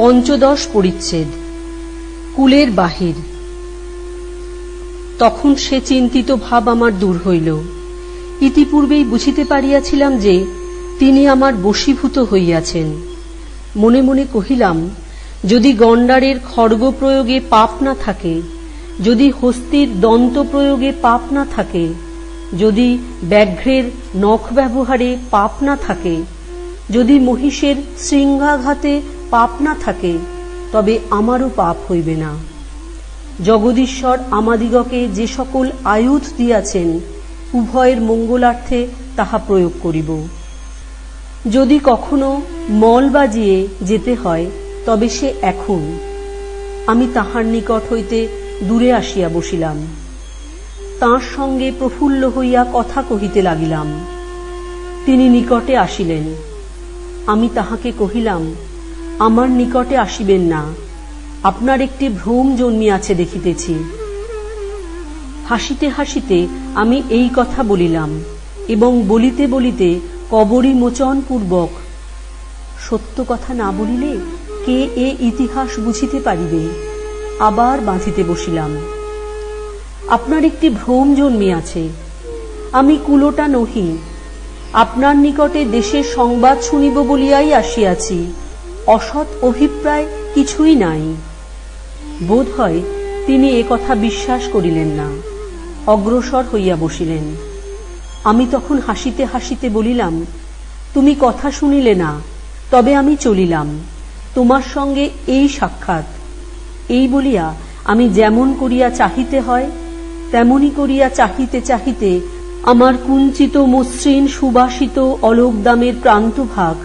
পঞ্চদশ পরিচ্ছেদ। কুলের বাহির। তখন সে চিন্তিত ভাব আমার দূর হইল। ইতিপূর্বেই বুঝিতে পারিয়াছিলাম যে তিনি আমার বশীভূত হইয়াছেন। মনে মনে কহিলাম, যদি গণ্ডারের খড়গ প্রয়োগে পাপ না থাকে, যদি হস্তির দন্ত প্রয়োগে পাপ না থাকে, যদি ব্যাঘ্রের নখ ব্যবহারে পাপ না থাকে, যদি মহিষের শৃঙ্গাঘাতে পাপ না থাকে, তবে আমারও পাপ হইবে না। জগদীশ্বর আমাদিগকে যে সকল আয়ুধ দিয়াছেন, উভয়ের মঙ্গলার্থে তাহা প্রয়োগ করিব। যদি কখনো মল বাজিয়ে যেতে হয়, তবে সে এখন। আমি তাহার নিকট হইতে দূরে আসিয়া বসিলাম। তাঁর সঙ্গে প্রফুল্ল হইয়া কথা কহিতে লাগিলাম। তিনি নিকটে আসিলেন। আমি তাহাকে কহিলাম, আমার নিকটে আসিবেন না, আপনার একটি ভ্রম জন্মিয়াছে দেখিতেছি। হাসিতে হাসিতে আমি এই কথা বলিলাম এবং বলিতে বলিতে কবরী মোচন পূর্বক, সত্য কথা না বলিলে কে এ ইতিহাস বুঝিতে পারিবে, আবার বাঁধিতে বসিলাম। আপনার একটি ভ্রম জন্মিয়াছে, আমি কুলোটা নহি, আপনার নিকটে দেশের সংবাদ শুনিব বলিয়াই আসিয়াছি, অসৎ অভিপ্রায় কিছুই নাই। বোধ হয় তিনি এ কথা বিশ্বাস করিলেন না, অগ্রসর হইয়া বসিলেন। আমি তখন হাসিতে হাসিতে বলিলাম, তুমি কথা শুনিলে না, তবে আমি চলিলাম, তোমার সঙ্গে এই সাক্ষাৎ। এই বলিয়া আমি যেমন করিয়া চাহিতে হয় তেমনি করিয়া চাহিতে চাহিতে আমার কুঞ্চিত মসৃণ সুবাসিত অলোকদামের প্রান্তভাগ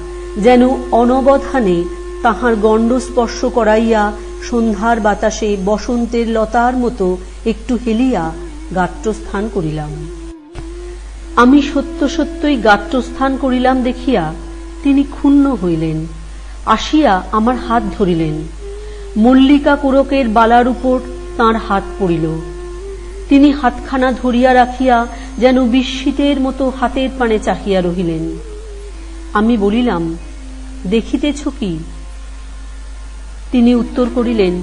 যেন অনবধানে তাহার গণ্ডস্পর্শ করাইয়া সন্ধ্যার বাতাসে বসন্তের লতার মতো একটু হেলিয়া গাত্রস্থান করিলাম। আমি সত্য সত্যই গাত্রস্থান করিলাম দেখিয়া তিনি ক্ষুণ্ণ হইলেন, আসিয়া আমার হাত ধরিলেন। মল্লিকা কোরকের বালার উপর তাঁর হাত পড়িল। তিনি হাতখানা ধরিয়া রাখিয়া যেন বিস্মিতের মতো হাতের পানে চাহিয়া রহিলেন। আমি বলিলাম, দেখিতেছ কি? তিনি উত্তর করিলেন,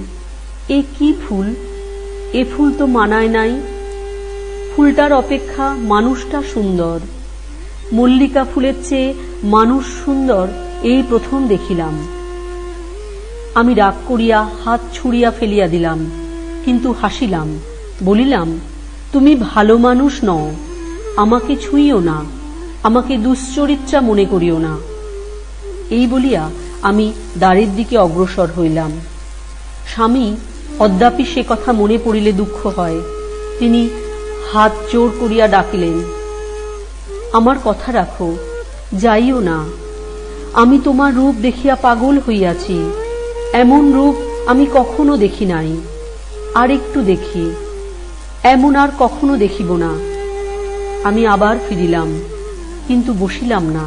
এ কি ফুল? এ ফুল তো মানায় নাই। ফুলটার অপেক্ষা মানুষটা সুন্দর। মল্লিকা ফুলের চেয়ে মানুষ সুন্দর এই প্রথম দেখিলাম। আমি রাগ করিয়া হাত ছুঁড়িয়া ফেলিয়া দিলাম, কিন্তু হাসিলাম, বলিলাম, তুমি ভালো মানুষ নও, আমাকে ছুঁইও না, আমাকে দুশ্চরিত্রা মনে করিও না। এই বলিয়া আমি দ্বারের দিকে অগ্রসর হইলাম। স্বামী অদ্যাপি সে কথা মনে পড়িলে দুঃখ হয়। তিনি হাত জোর করিয়া ডাকিলেন, আমার কথা রাখো, যাইও না। আমি তোমার রূপ দেখিয়া পাগল হইয়াছি, এমন রূপ আমি কখনো দেখি নাই। আর একটু দেখি, এমন আর কখনো দেখিব না। আমি আবার ফিরিলাম, কিন্তু বসিলাম না।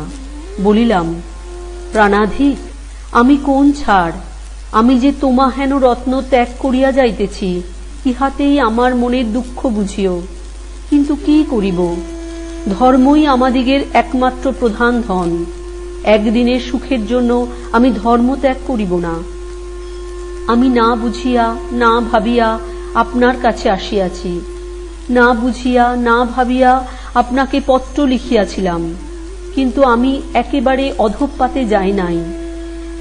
বলিলাম, প্রাণাধিক, আমি কোন ছাড়, আমি যে তোমা হেন রত্ন ত্যাগ করিয়া যাইতেছি, ইহাতেই আমার মনের দুঃখ বুঝিও। কিন্তু কি করিব, ধর্মই আমাদিগের একমাত্র প্রধান ধন। একদিনের সুখের জন্য আমি ধর্ম ত্যাগ করিব না। আমি না বুঝিয়া না ভাবিয়া আপনার কাছে আসিয়াছি, না বুঝিয়া না ভাবিয়া আপনাকে পত্র লিখিয়াছিলাম, কিন্তু আমি একেবারে অধঃপাতে যাই নাই।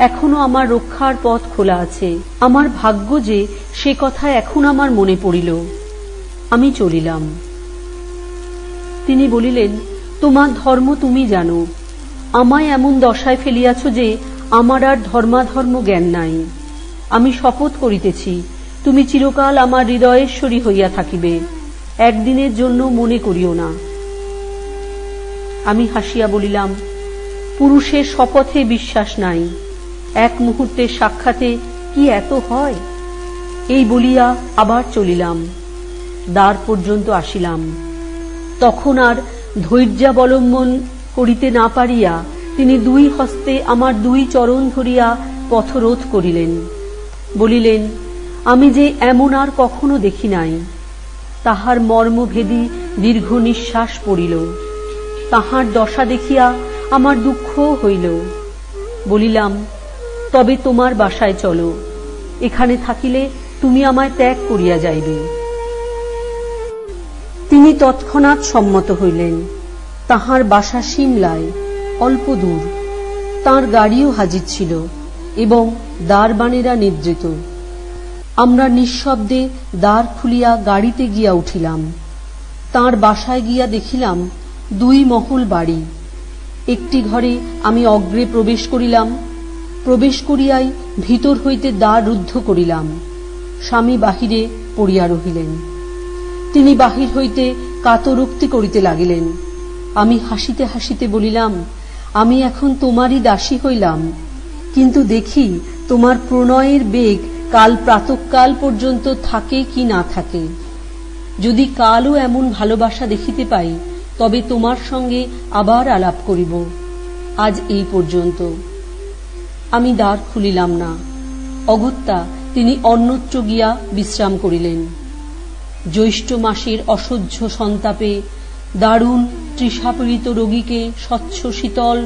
এখনো আমার রক্ষার পথ খোলা আছে। আমার ভাগ্য যে সে কথা এখন আমার মনে পড়িল। আমি চলিলাম। তিনি বলিলেন, তোমার ধর্ম তুমি জানো, আমায় এমন দশায় ফেলিয়াছ যে আমার আর ধর্মাধর্ম জ্ঞান নাই। আমি শপথ করিতেছি, তুমি চিরকাল আমার হৃদয়েশ্বরী হইয়া থাকিবে, একদিনের জন্য মনে করিও না। আমি হাসিয়া বলিলাম, পুরুষের শপথে বিশ্বাস নাই, এক মুহূর্তের সাক্ষাতে কি এত হয়? এই বলিয়া আবার চলিলাম। দ্বার পর্যন্ত আসিলাম। তখন আর ধৈর্যাবলম্বন করিতে না পারিয়া তিনি দুই হস্তে আমার দুই চরণ ধরিয়া পথরোধ করিলেন। বলিলেন, আমি যে এমন আর কখনো দেখি নাই। তাহার মর্মভেদী দীর্ঘ নিঃশ্বাস পড়িল। তাহার দশা দেখিয়া আমার দুঃখ হইল। বলিলাম, তবে তোমার বাসায় চলো, এখানে থাকিলে তুমি আমায় ত্যাগ করিয়া যাইবে। তিনি তৎক্ষণাৎ সম্মত হইলেন। তাহার বাসা সিমলায়, অল্প দূর। তাঁর গাড়িও হাজির ছিল এবং দ্বারবানেরা নিদ্রিত। আমরা নিঃশব্দে দ্বার খুলিয়া গাড়িতে গিয়া উঠিলাম। তাঁর বাসায় গিয়া দেখিলাম 2 মহল বাড়ি। একটি ঘরে আমি অগ্রে প্রবেশ করিলাম। প্রবেশ করিয়াই ভিতর হইতে দ্বার রুদ্ধ করিলাম। স্বামী বাহিরে পড়িয়া রহিলেন। তিনি বাহির হইতে কাতরোক্তি করিতে লাগিলেন। আমি হাসিতে হাসিতে বলিলাম, আমি এখন তোমারই দাসী হইলাম, কিন্তু দেখি তোমার প্রণয়ের বেগ কাল প্রাতঃকাল পর্যন্ত থাকে কি না থাকে। যদি কালও এমন ভালোবাসা দেখিতে পাই, তবে তোমার সঙ্গে আবার আলাপ করিব। আজ এই পর্যন্ত। আমি দ্বার খুলিলাম না। অগত্যা তিনি অন্যত্র গিয়া বিশ্রাম করিলেন। জ্যৈষ্ঠ মাসের অসহ্য সন্তাপে দারুণ তৃষাপীড়িত রোগীকে স্বচ্ছ শীতল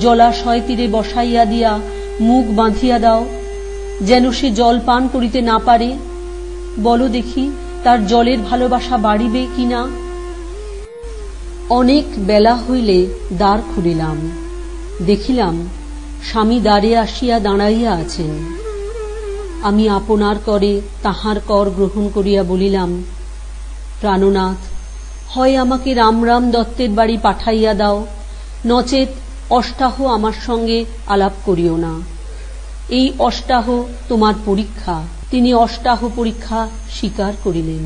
জলাশয় তীরে বসাইয়া দিয়া মুখ বাঁধিয়া দাও, যেন সে জল পান করিতে না পারে। বলো দেখি, তার জলের ভালোবাসা বাড়িবে কিনা? অনেক বেলা হইলে দ্বার খুলিলাম। দেখিলাম স্বামী দ্বারে আসিয়া দাঁড়াইয়া আছেন। আমি আপনার করে তাহার কর গ্রহণ করিয়া বলিলাম, প্রাণনাথ, হয় আমাকে রামরাম দত্তের বাড়ি পাঠাইয়া দাও, নচেত অষ্টাহ আমার সঙ্গে আলাপ করিও না। এই অষ্টাহ তোমার পরীক্ষা। তিনি অষ্টাহ পরীক্ষা স্বীকার করিলেন।